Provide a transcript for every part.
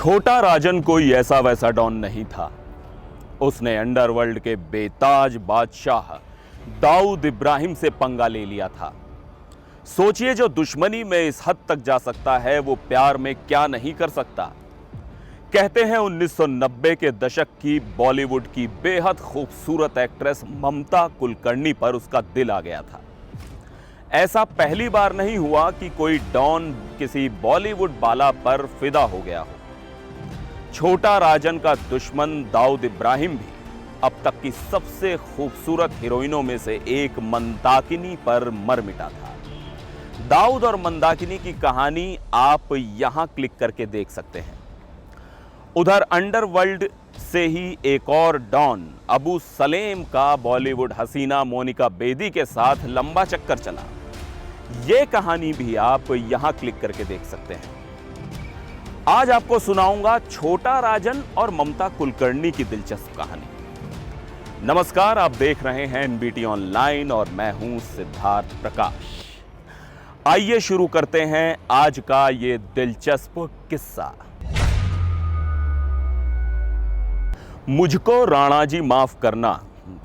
छोटा राजन कोई ऐसा वैसा डॉन नहीं था। उसने अंडरवर्ल्ड के बेताज बादशाह दाऊद इब्राहिम से पंगा ले लिया था। सोचिए, जो दुश्मनी में इस हद तक जा सकता है वो प्यार में क्या नहीं कर सकता। कहते हैं 1990 के दशक की बॉलीवुड की बेहद खूबसूरत एक्ट्रेस ममता कुलकर्णी पर उसका दिल आ गया था। ऐसा पहली बार नहीं हुआ कि कोई डॉन किसी बॉलीवुड बाला पर फिदा हो गया हो। छोटा राजन का दुश्मन दाऊद इब्राहिम भी अब तक की सबसे खूबसूरत हीरोइनों में से एक मंदाकिनी पर मर मिटा था। दाऊद और मंदाकिनी की कहानी आप यहां क्लिक करके देख सकते हैं। उधर अंडरवर्ल्ड से ही एक और डॉन अबू सलेम का बॉलीवुड हसीना मोनिका बेदी के साथ लंबा चक्कर चला। यह कहानी भी आप यहां क्लिक करके देख सकते हैं। आज आपको सुनाऊंगा छोटा राजन और ममता कुलकर्णी की दिलचस्प कहानी। नमस्कार, आप देख रहे हैं एनबीटी ऑनलाइन और मैं हूं सिद्धार्थ प्रकाश। आइए शुरू करते हैं आज का ये दिलचस्प किस्सा। मुझको राणा जी माफ करना,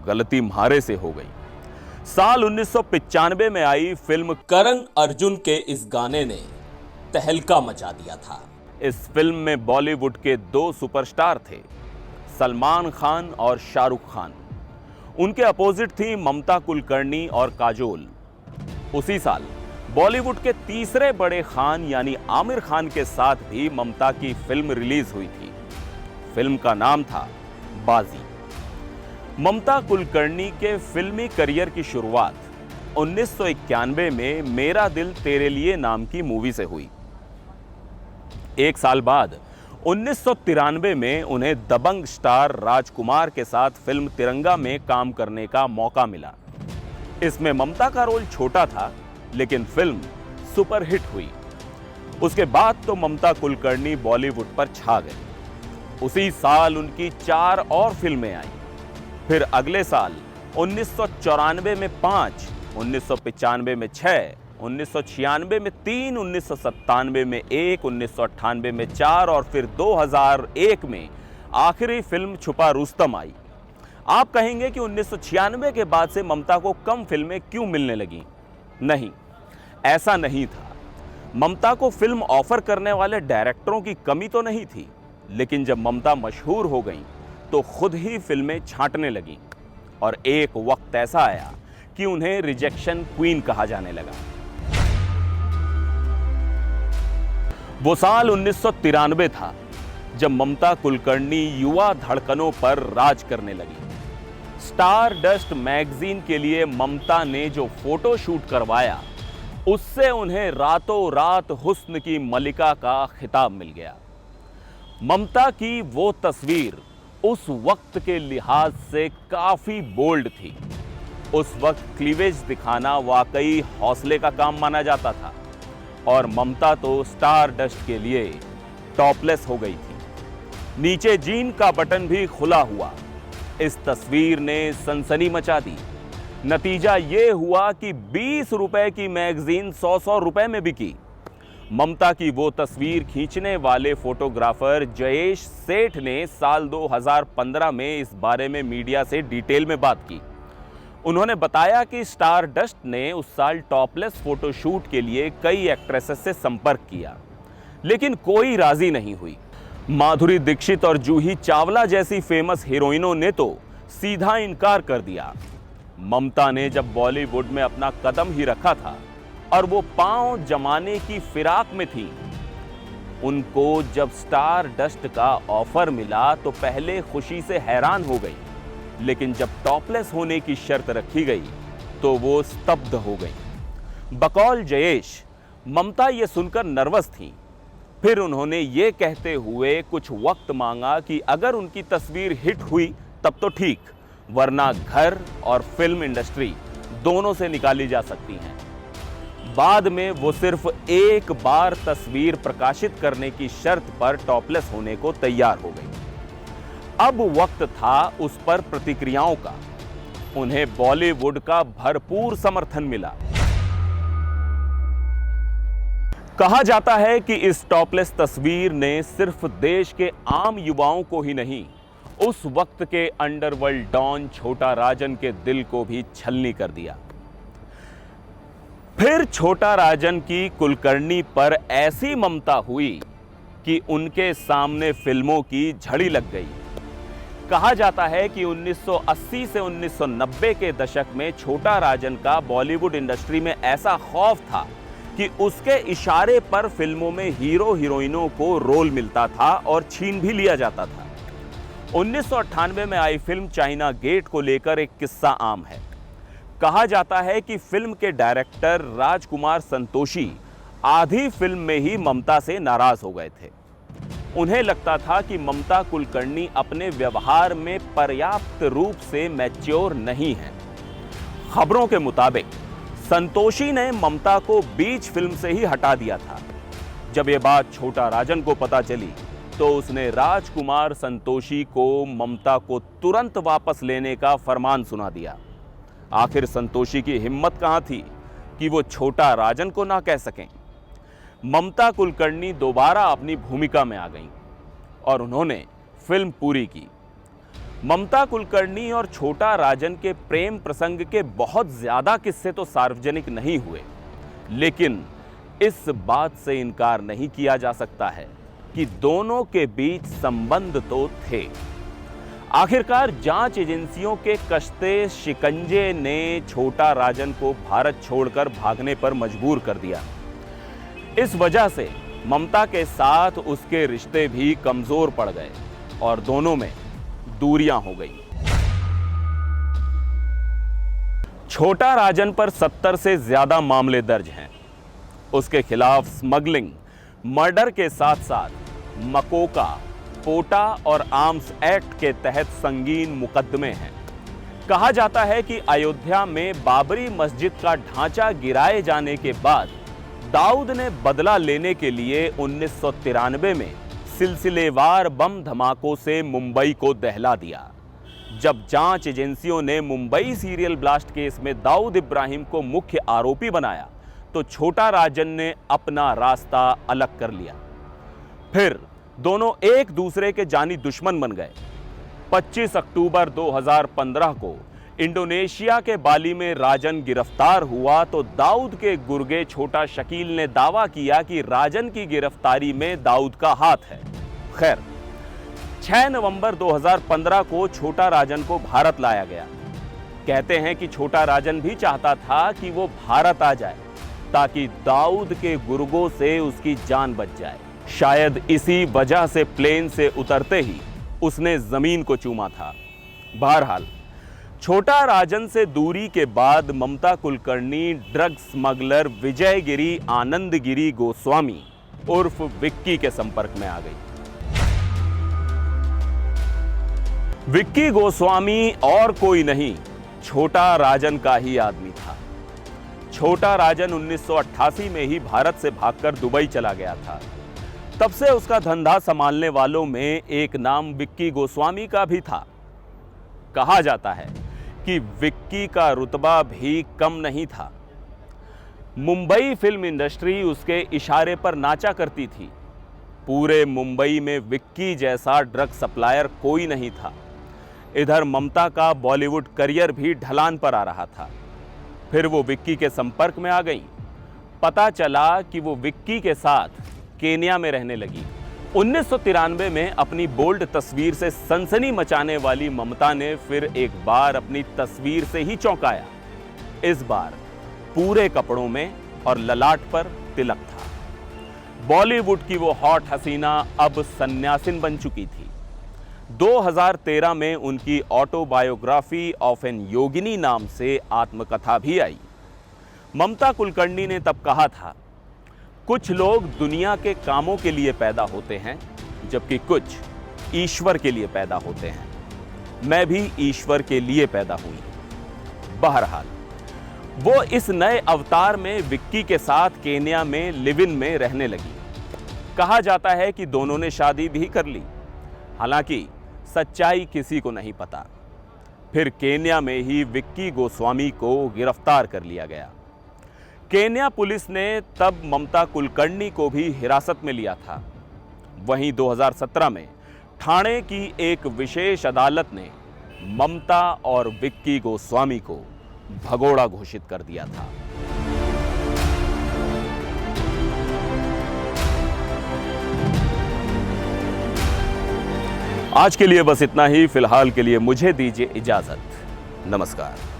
गलती म्हारे से हो गई। साल 1995 में आई फिल्म करण अर्जुन के इस गाने ने तहलका मचा दिया था। इस फिल्म में बॉलीवुड के दो सुपरस्टार थे, सलमान खान और शाहरुख खान। उनके अपोजिट थी ममता कुलकर्णी और काजोल। उसी साल बॉलीवुड के तीसरे बड़े खान यानी आमिर खान के साथ भी ममता की फिल्म रिलीज हुई थी। फिल्म का नाम था बाजी। ममता कुलकर्णी के फिल्मी करियर की शुरुआत 1991 में मेरा दिल तेरे लिए नाम की मूवी से हुई। एक साल बाद 1993 में उन्हें दबंग स्टार राजकुमार के साथ फिल्म तिरंगा में काम करने का मौका मिला। इसमें ममता का रोल छोटा था, लेकिन फिल्म सुपरहिट हुई। उसके बाद तो ममता कुलकर्णी बॉलीवुड पर छा गई। उसी साल उनकी 4 और फिल्में आईं। फिर अगले साल 1994 में 5, 1995 में 6, 1996 में 3, 1997 में 1, 1998 में 4 और फिर 2001 में आखिरी फिल्म छुपा रुस्तम आई। आप कहेंगे कि 1996 के बाद से ममता को कम फिल्में क्यों मिलने लगी? नहीं, ऐसा नहीं था। ममता को फिल्म ऑफर करने वाले डायरेक्टरों की कमी तो नहीं थी, लेकिन जब ममता मशहूर हो गई तो खुद ही फिल्में छांटने लगी और एक वक्त ऐसा आया कि उन्हें रिजेक्शन क्वीन कहा जाने लगा। वो साल 1993 था जब ममता कुलकर्णी युवा धड़कनों पर राज करने लगी। स्टार डस्ट मैगजीन के लिए ममता ने जो फोटो शूट करवाया, उससे उन्हें रातों रात हुस्न की मलिका का खिताब मिल गया। ममता की वो तस्वीर उस वक्त के लिहाज से काफी बोल्ड थी। उस वक्त क्लीवेज दिखाना वाकई हौसले का काम माना जाता था और ममता तो स्टार डस्ट के लिए टॉपलेस हो गई थी। नीचे जीन का बटन भी खुला हुआ। इस तस्वीर ने सनसनी मचा दी। नतीजा यह हुआ कि 20 रुपए की मैगजीन 100 रुपए में बिकी। ममता की वो तस्वीर खींचने वाले फोटोग्राफर जयेश सेठ ने साल 2015 में इस बारे में मीडिया से डिटेल में बात की। उन्होंने बताया कि स्टार डस्ट ने उस साल टॉपलेस फोटोशूट के लिए कई एक्ट्रेसेस से संपर्क किया, लेकिन कोई राजी नहीं हुई। माधुरी दीक्षित और जूही चावला जैसी फेमस हीरोइनों ने तो सीधा इनकार कर दिया। ममता ने जब बॉलीवुड में अपना कदम ही रखा था और वो पांव जमाने की फिराक में थी, उनको जब स्टार डस्ट का ऑफर मिला तो पहले खुशी से हैरान हो गई, लेकिन जब टॉपलेस होने की शर्त रखी गई तो वो स्तब्ध हो गई। बकौल जयेश, ममता ये सुनकर नर्वस थी। फिर उन्होंने ये कहते हुए कुछ वक्त मांगा कि अगर उनकी तस्वीर हिट हुई तब तो ठीक, वरना घर और फिल्म इंडस्ट्री दोनों से निकाली जा सकती हैं। बाद में वो सिर्फ एक बार तस्वीर प्रकाशित करने की शर्त पर टॉपलेस होने को तैयार हो गई। अब वक्त था उस पर प्रतिक्रियाओं का। उन्हें बॉलीवुड का भरपूर समर्थन मिला। कहा जाता है कि इस टॉपलेस तस्वीर ने सिर्फ देश के आम युवाओं को ही नहीं, उस वक्त के अंडरवर्ल्ड डॉन छोटा राजन के दिल को भी छलनी कर दिया। फिर छोटा राजन की कुलकर्णी पर ऐसी ममता हुई कि उनके सामने फिल्मों की झड़ी लग गई। कहा जाता है कि 1980 से 1990 के दशक में छोटा राजन का बॉलीवुड इंडस्ट्री में ऐसा खौफ था कि उसके इशारे पर फिल्मों में हीरो हीरोइनों को रोल मिलता था और छीन भी लिया जाता था। 1998 में आई फिल्म चाइना गेट को लेकर एक किस्सा आम है। कहा जाता है कि फिल्म के डायरेक्टर राजकुमार संतोषी आधी फिल्म में ही ममता से नाराज हो गए थे। उन्हें लगता था कि ममता कुलकर्णी अपने व्यवहार में पर्याप्त रूप से मैच्योर नहीं है। खबरों के मुताबिक संतोषी ने ममता को बीच फिल्म से ही हटा दिया था। जब यह बात छोटा राजन को पता चली तो उसने राजकुमार संतोषी को ममता को तुरंत वापस लेने का फरमान सुना दिया। आखिर संतोषी की हिम्मत कहां थी कि वो छोटा राजन को ना कह सकें। ममता कुलकर्णी दोबारा अपनी भूमिका में आ गईं और उन्होंने फिल्म पूरी की। ममता कुलकर्णी और छोटा राजन के प्रेम प्रसंग के बहुत ज्यादा किस्से तो सार्वजनिक नहीं हुए, लेकिन इस बात से इनकार नहीं किया जा सकता है कि दोनों के बीच संबंध तो थे। आखिरकार जांच एजेंसियों के कश्ते शिकंजे ने छोटा राजन को भारत छोड़कर भागने पर मजबूर कर दिया। इस वजह से ममता के साथ उसके रिश्ते भी कमजोर पड़ गए और दोनों में दूरियां हो गई। छोटा राजन पर 70 से ज्यादा मामले दर्ज हैं। उसके खिलाफ स्मगलिंग, मर्डर के साथ साथ मकोका, पोटा और आर्म्स एक्ट के तहत संगीन मुकदमे हैं। कहा जाता है कि अयोध्या में बाबरी मस्जिद का ढांचा गिराए जाने के बाद दाऊद ने बदला लेने के लिए 1993 में सिलसिलेवार बम धमाकों से मुंबई को दहला दिया। जब जांच एजेंसियों ने मुंबई सीरियल ब्लास्ट केस में दाऊद इब्राहिम को मुख्य आरोपी बनाया तो छोटा राजन ने अपना रास्ता अलग कर लिया। फिर दोनों एक दूसरे के जानी दुश्मन बन गए। 25 अक्टूबर 2015 को इंडोनेशिया के बाली में राजन गिरफ्तार हुआ तो दाऊद के गुर्गे छोटा शकील ने दावा किया कि राजन की गिरफ्तारी में दाऊद का हाथ है। खैर, 6 नवंबर 2015 को छोटा राजन को भारत लाया गया। कहते हैं कि छोटा राजन भी चाहता था कि वो भारत आ जाए ताकि दाऊद के गुर्गों से उसकी जान बच जाए। शायद इसी वजह से प्लेन से उतरते ही उसने जमीन को चूमा था। बहरहाल, छोटा राजन से दूरी के बाद ममता कुलकर्णी ड्रग स्मगलर विजयगिरी आनंदगिरी गोस्वामी उर्फ विक्की के संपर्क में आ गई। विक्की गोस्वामी और कोई नहीं, छोटा राजन का ही आदमी था। छोटा राजन 1988 में ही भारत से भागकर दुबई चला गया था। तब से उसका धंधा संभालने वालों में एक नाम विक्की गोस्वामी का भी था। कहा जाता है कि विक्की का रुतबा भी कम नहीं था। मुंबई फिल्म इंडस्ट्री उसके इशारे पर नाचा करती थी। पूरे मुंबई में विक्की जैसा ड्रग सप्लायर कोई नहीं था। इधर ममता का बॉलीवुड करियर भी ढलान पर आ रहा था। फिर वो विक्की के संपर्क में आ गई। पता चला कि वो विक्की के साथ केन्या में रहने लगी। 1993 में अपनी बोल्ड तस्वीर से सनसनी मचाने वाली ममता ने फिर एक बार अपनी तस्वीर से ही चौंकाया। इस बार पूरे कपड़ों में और ललाट पर तिलक था। बॉलीवुड की वो हॉट हसीना अब सन्यासिन बन चुकी थी। 2013 में उनकी ऑटोबायोग्राफी ऑफ एन योगिनी नाम से आत्मकथा भी आई। ममता कुलकर्णी ने तब कहा था, कुछ लोग दुनिया के कामों के लिए पैदा होते हैं जबकि कुछ ईश्वर के लिए पैदा होते हैं। मैं भी ईश्वर के लिए पैदा हुई। बहरहाल, वो इस नए अवतार में विक्की के साथ केन्या में लिव इन में रहने लगी। कहा जाता है कि दोनों ने शादी भी कर ली। हालांकि सच्चाई किसी को नहीं पता। फिर केन्या में ही विक्की गोस्वामी को गिरफ्तार कर लिया गया। केन्या पुलिस ने तब ममता कुलकर्णी को भी हिरासत में लिया था। वहीं 2017 में ठाणे की एक विशेष अदालत ने ममता और विक्की गोस्वामी को भगोड़ा घोषित कर दिया था। आज के लिए बस इतना ही। फिलहाल के लिए मुझे दीजिए इजाजत। नमस्कार।